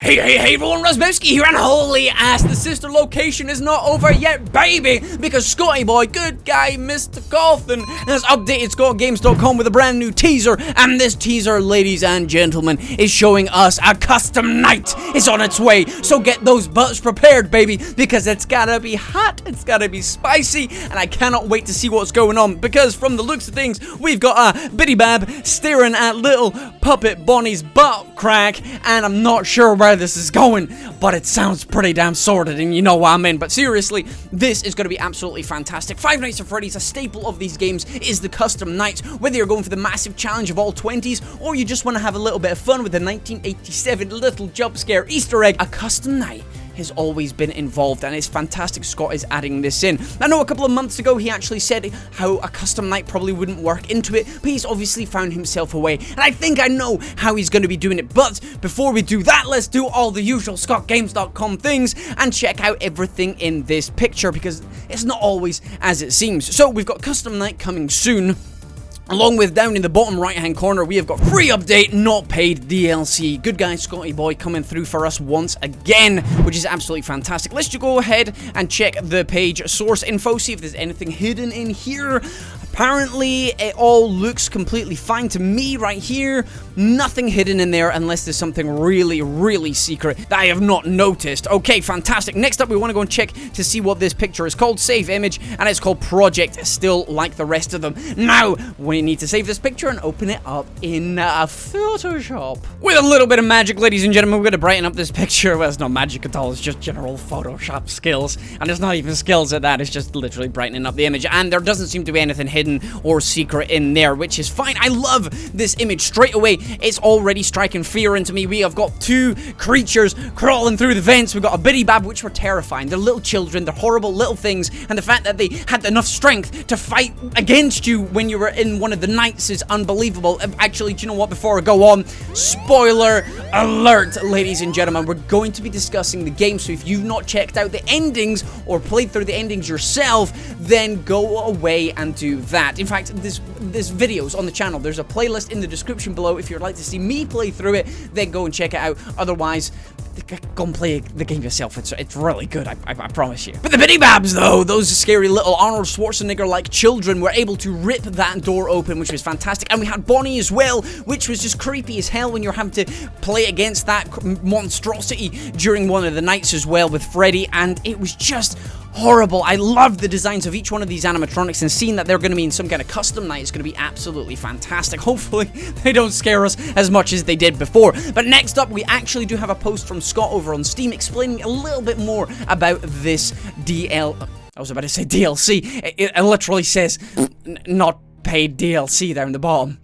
Hey everyone, Razzbowski here, and holy ass, the sister location is not over yet, baby, because Scotty Boy, good guy, Mr. Coffin, has updated ScottGames.com with a brand new teaser, and this teaser, ladies and gentlemen, is showing us a custom night. It's on its way, so get those butts prepared, baby, because it's gotta be hot, it's gotta be spicy, and I cannot wait to see what's going on, because from the looks of things, we've got a BAAAABY staring at little puppet Bonnie's butt crack, and I'm not sure where this is going, but it sounds pretty damn sordid, and you know what I mean. But seriously, this is going to be absolutely fantastic. Five Nights at Freddy's, a staple of these games, is the custom nights. Whether you're going for the massive challenge of all 20s, or you just want to have a little bit of fun with the 1987 little jump scare Easter egg, a custom night has always been involved, and it's fantastic Scott is adding this in. I know a couple of months ago he actually said how a custom night probably wouldn't work into it, but he's obviously found himself a way, and I think I know how he's going to be doing it. But before we do that, let's do all the usual ScottGames.com things and check out everything in this picture, because it's not always as it seems. So we've got custom night coming soon. Along with, down in the bottom right hand corner, we have got free update, not paid DLC. Good guy Scotty Boy coming through for us once again, which is absolutely fantastic. Let's just go ahead and check the page source info, see if there's anything hidden in here. Apparently, it all looks completely fine to me right here. Nothing hidden in there unless there's something really secret that I have not noticed. Okay, fantastic. Next up, we want to go and check to see what this picture is called. Save image, and it's called Project, still like the rest of them. Now, we need to save this picture and open it up in Photoshop. With a little bit of magic, ladies and gentlemen, we're going to brighten up this picture. Well, it's not magic at all. It's just general Photoshop skills. And it's not even skills at that. It's just literally brightening up the image. And there doesn't seem to be anything hidden or secret in there, which is fine. I love this image straight away. It's already striking fear into me. We have got two creatures crawling through the vents. We've got a BAAAABY, which were terrifying. They're little children. They're horrible little things. And the fact that they had enough strength to fight against you when you were in one of the nights is unbelievable. Actually, do you know what? Before I go on, spoiler alert, ladies and gentlemen, we're going to be discussing the game. So if you've not checked out the endings or played through the endings yourself, then go away and do that. In fact, this video's on the channel. There's a playlist in the description below. If you'd like to see me play through it, then go and check it out. Otherwise, go and play the game yourself. It's really good, I promise you. But the BAAAABYs, though, those scary little Arnold Schwarzenegger-like children, were able to rip that door open, which was fantastic. And we had Bonnie as well, which was just creepy as hell when you're having to play against that monstrosity during one of the nights as well with Freddy, and it was just horrible. I love the designs of each one of these animatronics, and seeing that they're going to be in some kind of custom night is going to be absolutely fantastic. Hopefully they don't scare us as much as they did before. But next up, we actually do have a post from Scott over on Steam explaining a little bit more about this I was about to say DLC. It literally says not paid DLC down the bottom.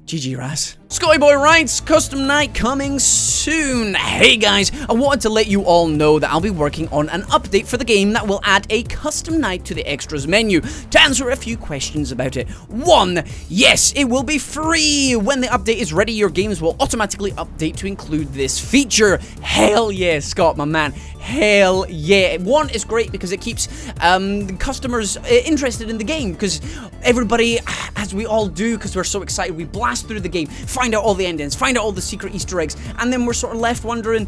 GG Raz. Scotty Boy writes, custom night coming soon. Hey guys, I wanted to let you all know that I'll be working on an update for the game that will add a custom night to the extras menu. To answer a few questions about it. 1. Yes, it will be free. When the update is ready, your games will automatically update to include this feature. Hell yeah, Scott, my man. Hell yeah. 1 is great because it keeps customers interested in the game, because everybody, as we all do, because we're so excited, we blast through the game, find out all the endings, find out all the secret Easter eggs, and then we're sort of left wondering,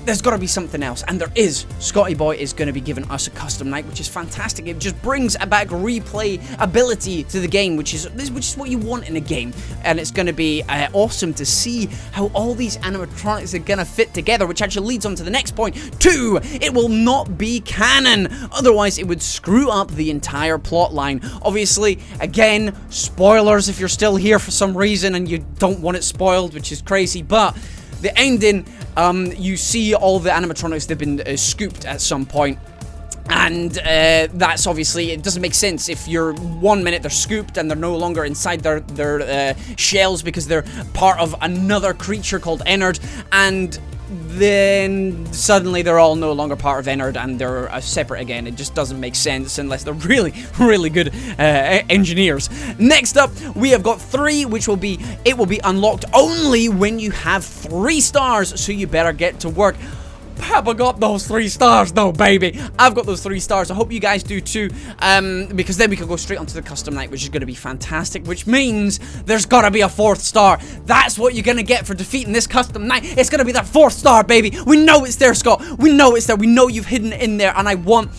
there's got to be something else, and there is. Scotty Boy is going to be giving us a custom night, which is fantastic. It just brings back replay ability to the game, which is what you want in a game, and it's going to be awesome to see how all these animatronics are going to fit together, which actually leads on to the next point. 2, it will not be canon, otherwise it would screw up the entire plot line. Obviously, again, spoilers if you're still here for some reason and you don't want it spoiled, which is crazy, but the ending, you see all the animatronics, they've been scooped at some point. And that's obviously, it doesn't make sense if you're 1 minute they're scooped and they're no longer inside their shells because they're part of another creature called Ennard, and then suddenly they're all no longer part of Ennard and they're separate again. It just doesn't make sense unless they're really good engineers. Next up, we have got 3, which will be unlocked only when you have 3 stars, so you better get to work. Papa got those 3 stars though, baby. I've got those 3 stars. I hope you guys do too, because then we can go straight onto the custom night, which is going to be fantastic, which means there's got to be a 4th star. That's what you're going to get for defeating this custom night. It's going to be that 4th star, baby. We know it's there, Scott. We know it's there. We know you've hidden it in there, and I want...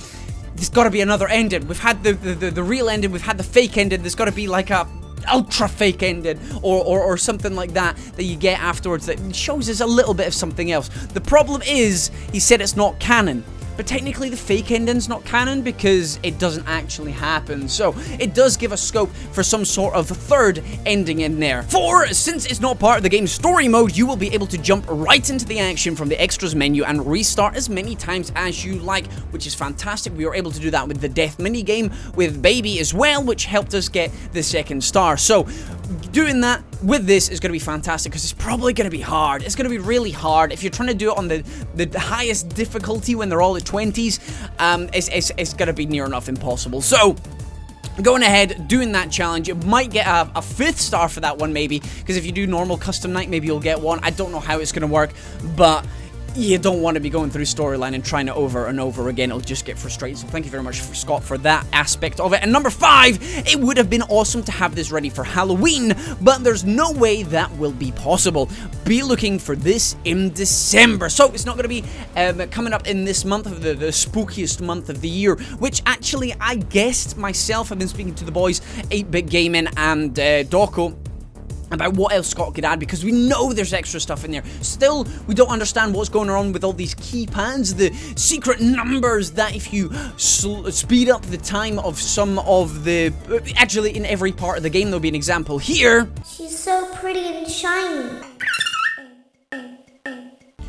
There's got to be another ending. We've had the real ending. We've had the fake ending. There's got to be like a ultra fake ending or something like that you get afterwards that shows us a little bit of something else. The problem is, he said it's not canon. But technically the fake ending's not canon because it doesn't actually happen. So it does give us scope for some sort of 3rd ending in there. Since it's not part of the game's story mode, you will be able to jump right into the action from the extras menu and restart as many times as you like, which is fantastic. We were able to do that with the death minigame with Baby as well, which helped us get the 2nd star. So doing that with this is going to be fantastic because it's probably going to be hard. It's going to be really hard. If you're trying to do it on the highest difficulty when they're all at 20s, it's going to be near enough impossible. So going ahead, doing that challenge, you might get a 5th star for that one maybe, because if you do normal custom night, maybe you'll get one. I don't know how it's going to work, but you don't want to be going through storyline and trying it over and over again. It'll just get frustrating. So thank you very much, Scott, for that aspect of it. And number 5, it would have been awesome to have this ready for Halloween, but there's no way that will be possible. Be looking for this in December. So it's not going to be coming up in this month, the spookiest month of the year, which actually I guessed myself. I've been speaking to the boys, 8-Bit Gaming and Dawko, about what else Scott could add, because we know there's extra stuff in there. Still, we don't understand what's going on with all these keypads, the secret numbers that if you speed up the time of some of the... Actually, in every part of the game, there'll be an example here. She's so pretty and shiny.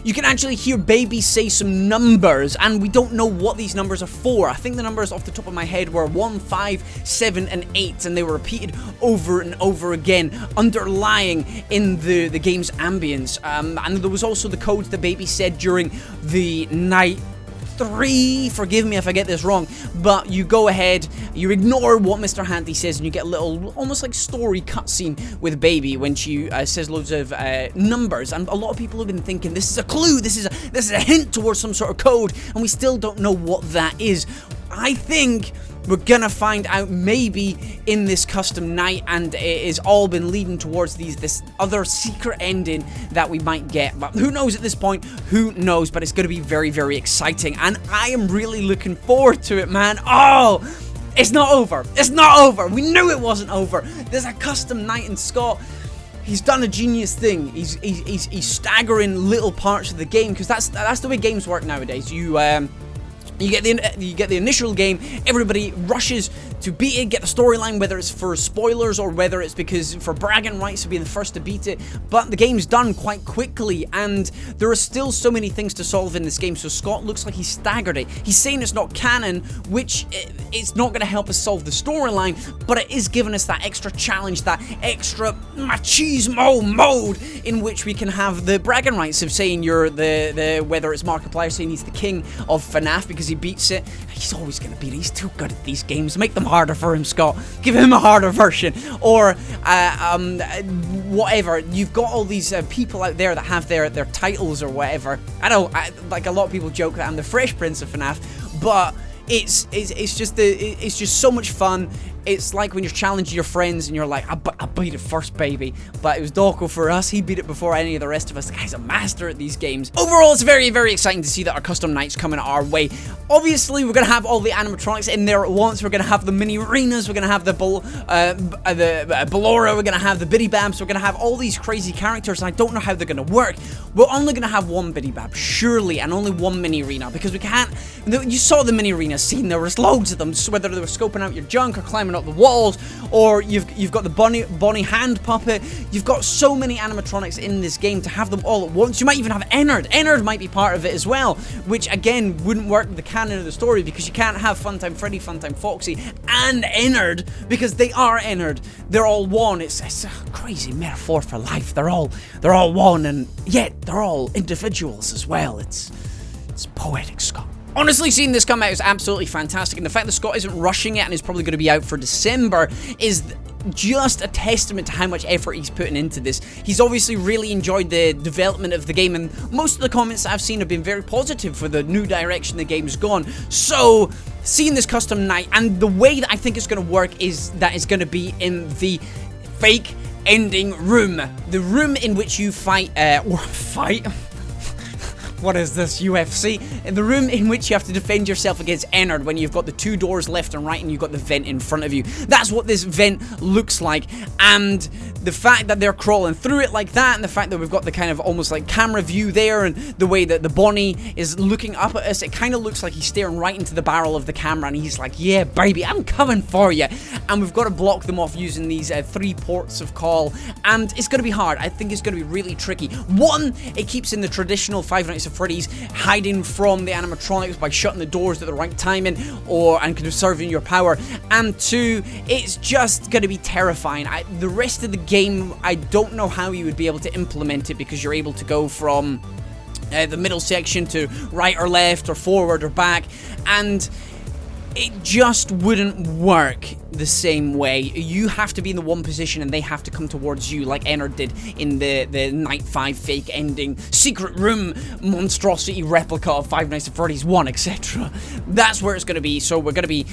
You can actually hear Baby say some numbers, and we don't know what these numbers are for. I think the numbers off the top of my head were 1, 5, 7, and 8, and they were repeated over and over again, underlying in the game's ambience. And there was also the codes that Baby said during the night 3, forgive me if I get this wrong, but you go ahead, you ignore what Mr. Handy says, and you get a little, almost like story cutscene with Baby when she says loads of numbers, and a lot of people have been thinking this is a clue, this is a hint towards some sort of code, and we still don't know what that is. I think we're gonna find out maybe in this custom night, and it has all been leading towards this other secret ending that we might get. But who knows at this point? Who knows? But it's gonna be very, very exciting, and I am really looking forward to it, man. Oh, it's not over. It's not over. We knew it wasn't over. There's a custom night, and Scott, he's done a genius thing. He's staggering little parts of the game, because that's the way games work nowadays. You get the initial game, everybody rushes to beat it, get the storyline, whether it's for spoilers or whether it's because for bragging rights to be the first to beat it, but the game's done quite quickly, and there are still so many things to solve in this game, so Scott looks like he staggered it. He's saying it's not canon, which it's not going to help us solve the storyline, but it is giving us that extra challenge, that extra machismo mode in which we can have the bragging rights of saying you're whether it's Markiplier saying he's the king of FNAF because he beats it. He's always going to beat it. He's too good at these games. Make them harder for him, Scott. Give him a harder version. Or whatever. You've got all these people out there that have their titles or whatever. Like a lot of people joke that I'm the Fresh Prince of FNAF, but it's just so much fun. It's like when you're challenging your friends and you're like, I beat it first, baby. But it was Dawko for us. He beat it before any of the rest of us. The guy's a master at these games. Overall, it's very, very exciting to see that our custom nights coming our way. Obviously, we're going to have all the animatronics in there at once. We're going to have the mini arenas. We're going to have the Ballorina. We're going to have the BAAAABYs. We're going to have all these crazy characters, and I don't know how they're going to work. We're only going to have one BAAAABY, surely, and only one mini arena, because we can't... You saw the mini arena scene. There was loads of them, so whether they were scoping out your junk or climbing up the walls, or you've got the Bonnie hand puppet. You've got so many animatronics in this game to have them all at once. You might even have Ennard. Ennard might be part of it as well, which again wouldn't work with the canon of the story, because you can't have Funtime Freddy, Funtime Foxy, and Ennard, because they are Ennard. They're all one. It's a crazy metaphor for life. They're all one, and yet they're all individuals as well. It's poetic, Scott. Honestly, seeing this come out is absolutely fantastic, and the fact that Scott isn't rushing it and is probably going to be out for December is just a testament to how much effort he's putting into this. He's obviously really enjoyed the development of the game, and most of the comments I've seen have been very positive for the new direction the game's gone. So, seeing this custom night, and the way that I think it's going to work is that it's going to be in the fake ending room. The room in which you fight, what is this, UFC? In the room in which you have to defend yourself against Ennard when you've got the 2 doors left and right and you've got the vent in front of you. That's what this vent looks like, and the fact that they're crawling through it like that, and the fact that we've got the kind of almost like camera view there, and the way that the Bonnie is looking up at us, it kind of looks like he's staring right into the barrel of the camera, and he's like, yeah, baby, I'm coming for you. And we've got to block them off using these 3 ports of call, and it's going to be hard. I think it's going to be really tricky. One, it keeps in the traditional Five Nights at Freddy's hiding from the animatronics by shutting the doors at the right timing and conserving your power. And 2, it's just going to be terrifying. The rest of the game, I don't know how you would be able to implement it, because you're able to go from the middle section to right or left or forward or back, and it just wouldn't work the same way. You have to be in the one position and they have to come towards you, like Ennard did in the Night 5 fake ending secret room monstrosity replica of Five Nights at Freddy's 1, etc. That's where it's going to be. So we're going to be,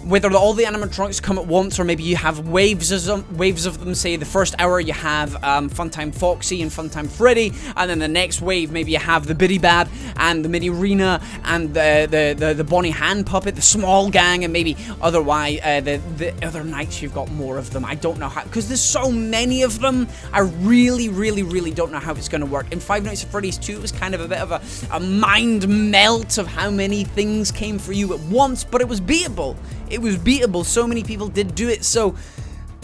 whether all the animatronics come at once, or maybe you have waves of them. Say the first hour you have Funtime Foxy and Funtime Freddy, and then the next wave maybe you have the BAAAABY and the Ballorina and the Bonnie hand puppet, the small gang, and maybe otherwise the other nights you've got more of them. I don't know how, because there's so many of them. I really don't know how it's going to work. In Five Nights at Freddy's 2, it was kind of a bit of a mind melt of how many things came for you at once, but it was beatable. It was beatable. So many people did do it, so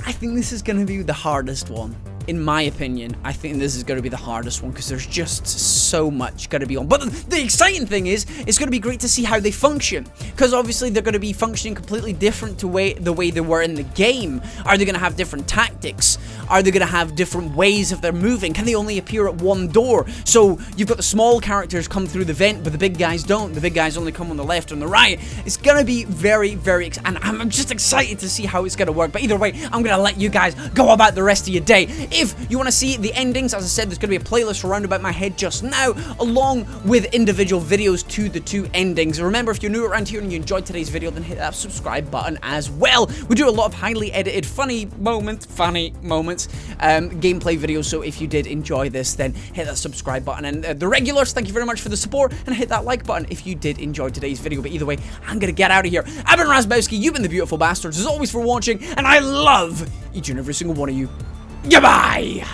I think this is going to be the hardest one. In my opinion, I think this is going to be the hardest one, because there's just so much going to be on. But the exciting thing is, it's going to be great to see how they function, because obviously they're going to be functioning completely different to the way they were in the game. Are they going to have different tactics? Are they going to have different ways of their moving? Can they only appear at one door? So you've got the small characters come through the vent, but the big guys don't. The big guys only come on the left and the right. It's going to be very and I'm just excited to see how it's going to work. But either way, I'm going to let you guys go about the rest of your day. If you want to see the endings, as I said, there's going to be a playlist around about my head just now, along with individual videos to the 2 endings. Remember, if you're new around here and you enjoyed today's video, then hit that subscribe button as well. We do a lot of highly edited, funny moments, gameplay videos, so if you did enjoy this, then hit that subscribe button. And the regulars, thank you very much for the support, and hit that like button if you did enjoy today's video. But either way, I'm going to get out of here. I've been Razzbowski, you've been the beautiful bastards, as always, for watching, and I love each and every single one of you. Goodbye!